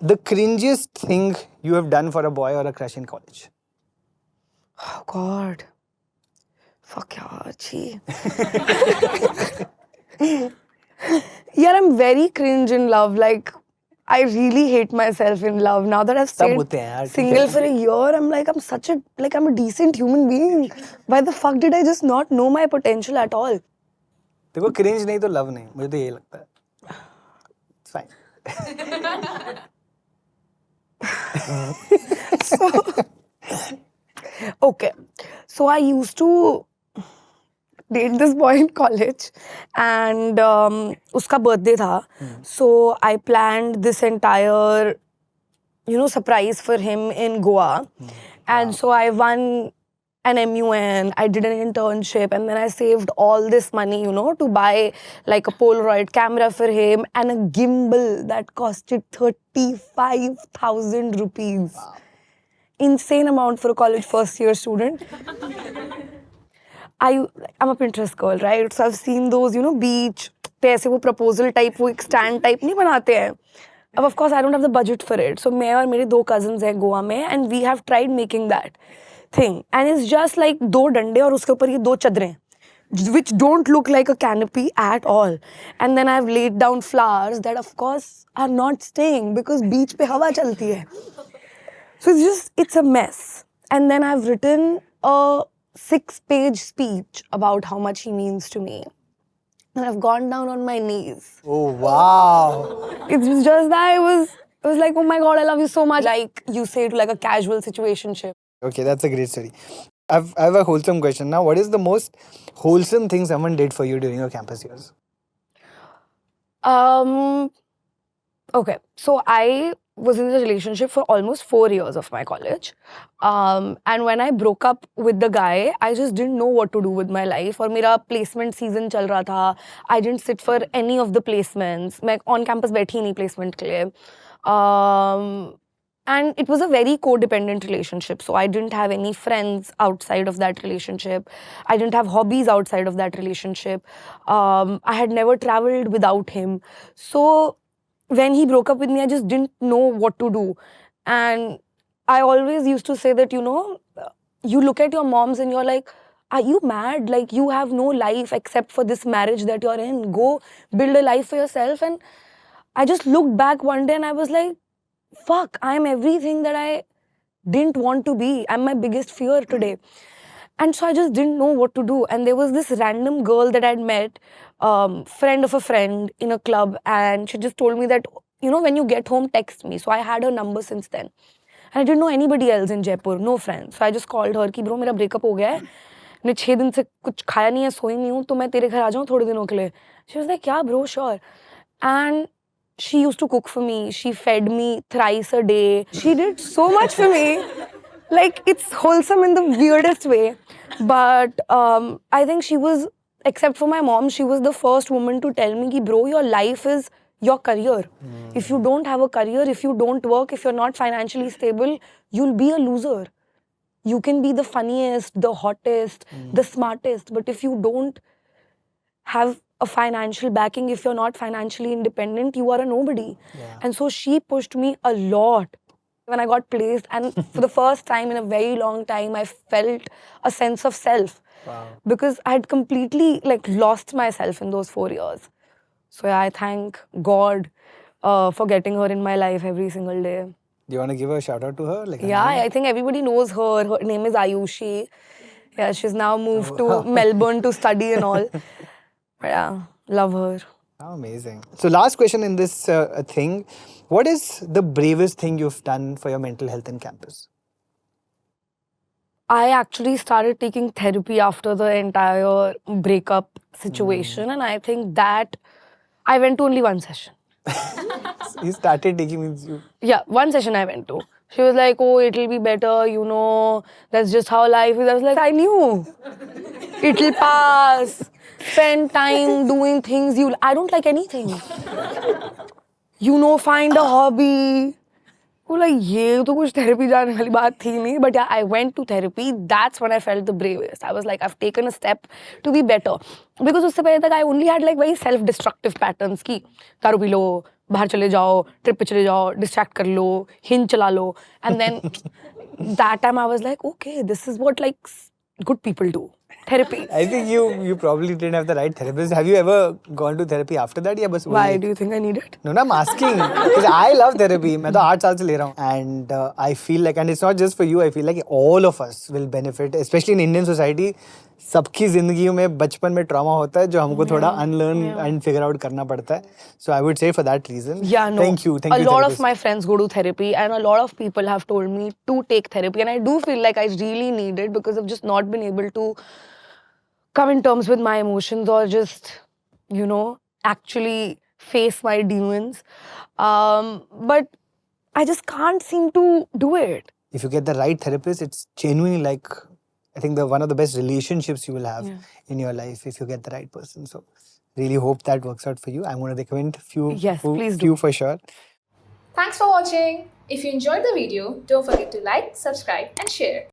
The cringiest thing you have done for a boy or a crush in college? Oh God. Fuck yeah, gee. Yeah, I'm very cringe in love. Like, I really hate myself in love. Now that I've stayed होते हैं यार, ठीक single है। for a year, I'm like, I'm a decent human being. Why the fuck did I just not know my potential at all? देखो cringe नहीं तो love नहीं, मुझे तो यही लगता है. It's fine. Okay, so I used to date this boy in college, and uska birthday tha. So I planned this entire, surprise for him in Goa, and so I won an MUN. I did an internship, and then I saved all this money, to buy like a Polaroid camera for him and a gimbal that costed 35,000 rupees. Insane amount for a college first year student. I'm a Pinterest girl, right? So I've seen those, beach, पे ऐसे वो proposal type, वो एक stand type नहीं बनाते हैं. अब of course I don't have the budget for it. So मैं और मेरे 2 cousins हैं गोवा में, and we have tried making that thing. And it's just like 2 डंडे और उसके ऊपर ये 2 चद्रें, which don't look like a canopy at all. And then I've laid down flowers that of course are not staying because beach पे हवा चलती है. So it's a mess. And then I've written a 6-page speech about how much he means to me. And I've gone down on my knees. Oh wow. It was just that it was like, oh my God, I love you so much. Like you say to like a casual situationship. Okay, that's a great story. I have a wholesome question now. What is the most wholesome thing someone did for you during your campus years? Okay, so I was in a relationship for almost 4 years of my college. And when I broke up with the guy, I just didn't know what to do with my life. और मेरा placement season चल रहा था. I didn't sit for any of the placements. मैं on campus बैठी नहीं placement के लिए. And it was a very codependent relationship. So I didn't have any friends outside of that relationship. I didn't have hobbies outside of that relationship. I had never traveled without him. So when he broke up with me, I just didn't know what to do. And I always used to say that, you look at your moms and you're like, are you mad? Like, you have no life except for this marriage that you're in. Go build a life for yourself. And I just looked back one day and I was like, fuck, I'm everything that I didn't want to be. I'm my biggest fear today. And so I just didn't know what to do. And there was this random girl that I'd met, friend of a friend in a club. And she just told me that, when you get home, text me. So I had her number since then. And I didn't know anybody else in Jaipur, no friends. So I just called her कि bro मेरा breakup हो गया है. मैंने 6 दिन से कुछ खाया नहीं है, सोई नहीं हूँ, तो मैं तेरे घर आ जाऊँ थोड़े दिनों के लिए. She was like, yeah bro, sure. And she used to cook for me. She fed me thrice a day. She did so much for me. Like, it's wholesome in the weirdest way. But I think she was, except for my mom, she was the first woman to tell me, bro, your life is your career. If you don't have a career, if you don't work, if you're not financially stable, you'll be a loser. You can be the funniest, the hottest, the smartest, but if you don't have a financial backing, if you're not financially independent, you are a nobody. Yeah. And so she pushed me a lot when I got placed. And for the first time in a very long time, I felt a sense of self. Wow. Because I had completely lost myself in those 4 years. So yeah, I thank God for getting her in my life every single day. Do you want to give a shout out to her? Yeah, I think everybody knows her. Her name is Ayushi. Yeah, she's now moved to Melbourne to study and all. But yeah, love her. How amazing. So last question in this thing. What is the bravest thing you've done for your mental health in campus? I actually started taking therapy after the entire breakup situation. And I think that I went to only one session. You started taking means you... Yeah, one session I went to. She was like, oh, it'll be better, that's just how life is. I was like, I knew. It'll pass. Spend time doing things I don't like anything. Find a hobby. वो like ये तो कुछ therapy जाने वाली बात थी नहीं, but yeah, I went to therapy. That's when I felt the bravest. I was like, I've taken a step to be better. Because उससे पहले तक I only had like very self-destructive patterns की दारू पी लो, बाहर चले जाओ, trip पे चले जाओ, distract कर लो, हिंज चला लो, and then that time I was like, okay, this is what like good people do. Therapy. I think you probably didn't have the right therapist. Have you ever gone to therapy after that? या बस Why do you think I need it? No, I'm asking because I love therapy. मैं तो 8 साल से ले रहा हूँ and I feel like, and it's not just for you, I feel like all of us will benefit, especially in Indian society. सबकी जिंदगियों में बचपन में ट्रॉमा होता है जो हमको थोड़ा अनलर्न एंड फिगर आउट करना पड़ता है. So I would say for that reason. Yeah, no. Thank you. A lot therapist. of my friends go to therapy, and a lot of people have told me to take therapy, and I do feel like I really need it because I've just not been able to come in terms with my emotions or just, you know, actually face my demons. But I just can't seem to do it. If you get the right therapist, it's genuinely like, I think one of the best relationships you will have in your life if you get the right person. So really hope that works out for you. I'm going to recommend Yes, please do. few for sure. Thanks for watching. If you enjoyed the video, don't forget to like, subscribe and share.